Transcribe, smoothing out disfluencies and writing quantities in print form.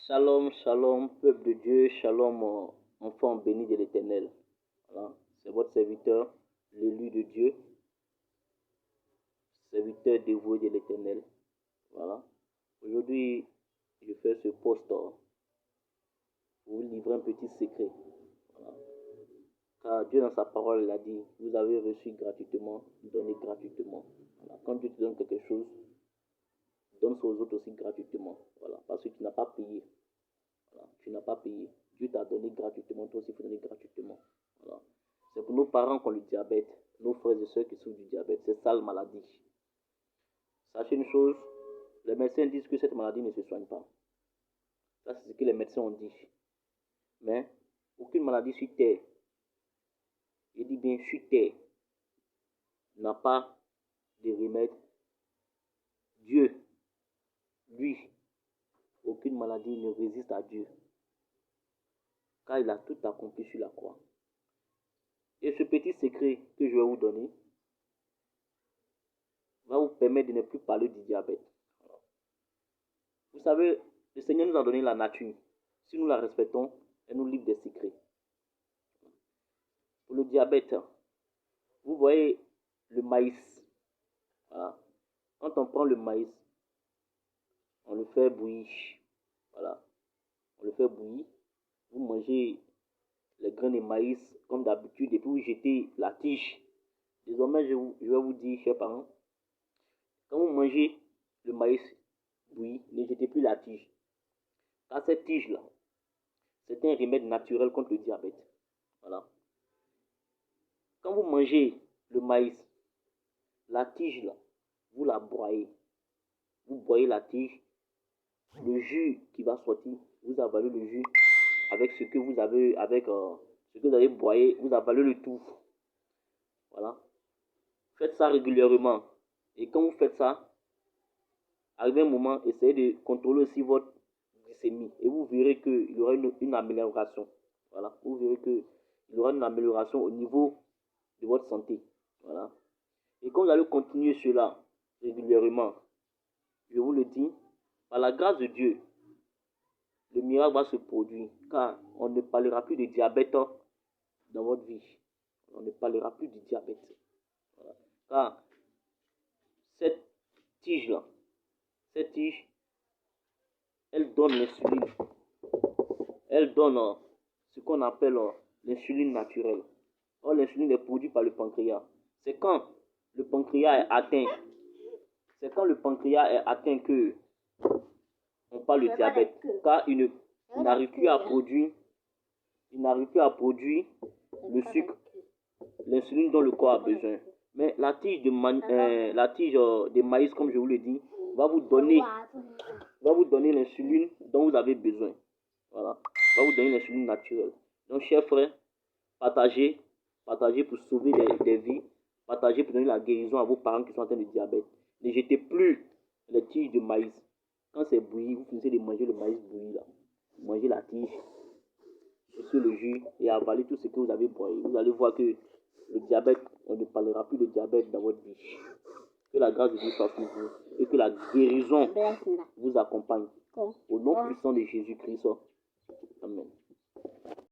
Shalom, shalom, peuple de Dieu, shalom, enfant béni de l'Éternel. Voilà. C'est votre serviteur, l'élu de Dieu, serviteur dévoué de l'Éternel. Voilà. Aujourd'hui, je fais ce post pour vous livrer un petit secret. Voilà. Car Dieu, dans sa parole, il a dit, vous avez reçu gratuitement, donnez gratuitement. Voilà. Quand Dieu te donne quelque chose, donne aux autres aussi gratuitement. Voilà. Parce que tu n'as pas payé. Voilà. Tu n'as pas payé. Dieu t'a donné gratuitement, toi aussi il faut donner gratuitement. Voilà. C'est pour nos parents qui ont le diabète, nos frères et sœurs qui souffrent du diabète, c'est ça la maladie. Sachez une chose, les médecins disent que cette maladie ne se soigne pas. Ça, c'est ce que les médecins ont dit. Mais aucune maladie sur terre, je dis bien sur terre, n'a pas de remède. Dieu, lui, aucune maladie ne résiste à Dieu. Car il a tout accompli sur la croix. Et ce petit secret que je vais vous donner va vous permettre de ne plus parler du diabète. Vous savez, le Seigneur nous a donné la nature. Si nous la respectons, elle nous livre des secrets. Pour le diabète, vous voyez le maïs. Voilà. Quand on prend le maïs, on le fait bouillir. Voilà. On le fait bouillir. Vous mangez les grains de maïs comme d'habitude et puis vous jetez la tige. Désormais, je vais vous dire, chers parents, quand vous mangez le maïs bouilli, ne jetez plus la tige. Car cette tige-là, c'est un remède naturel contre le diabète. Voilà. Quand vous mangez le maïs, la tige là, vous la broyez. Vous broyez la tige. Le jus qui va sortir, vous avalez le jus avec ce que vous avez, ce que vous avez broyé, vous avalez le tout. Voilà. Faites ça régulièrement. Et quand vous faites ça, arrivé un moment, essayez de contrôler aussi votre glycémie. Et vous verrez qu'il y aura une amélioration. Voilà. Vous verrez qu'il y aura une amélioration au niveau de votre santé. Voilà. Et quand vous allez continuer cela régulièrement, je vous le dis, par la grâce de Dieu, le miracle va se produire. Car on ne parlera plus de diabète dans votre vie. On ne parlera plus du diabète. Voilà. Car cette tige-là, elle donne l'insuline. Elle donne ce qu'on appelle l'insuline naturelle. Or, l'insuline est produite par le pancréas. C'est quand le pancréas est atteint. C'est quand le pancréas est atteint que on parle de diabète. Car il n'arrive plus à produire, le sucre, l'insuline dont le corps a besoin. Mais la tige de maïs, comme je vous l'ai dit, va vous donner l'insuline dont vous avez besoin. Voilà. Va vous donner l'insuline naturelle. Donc, chers frères, partagez pour sauver des vies. Partagez pour donner la guérison à vos parents qui sont atteints de diabète. Ne jetez plus les tiges de maïs. Quand c'est bouilli, vous finissez de manger le maïs bouilli là. Vous mangez la tige, sucez le jus et avalez tout ce que vous avez broyé. Vous allez voir que le diabète, on ne parlera plus de diabète dans votre vie. Que la grâce de Dieu soit sur vous et que la guérison vous accompagne. Au nom puissant de Jésus-Christ. Amen.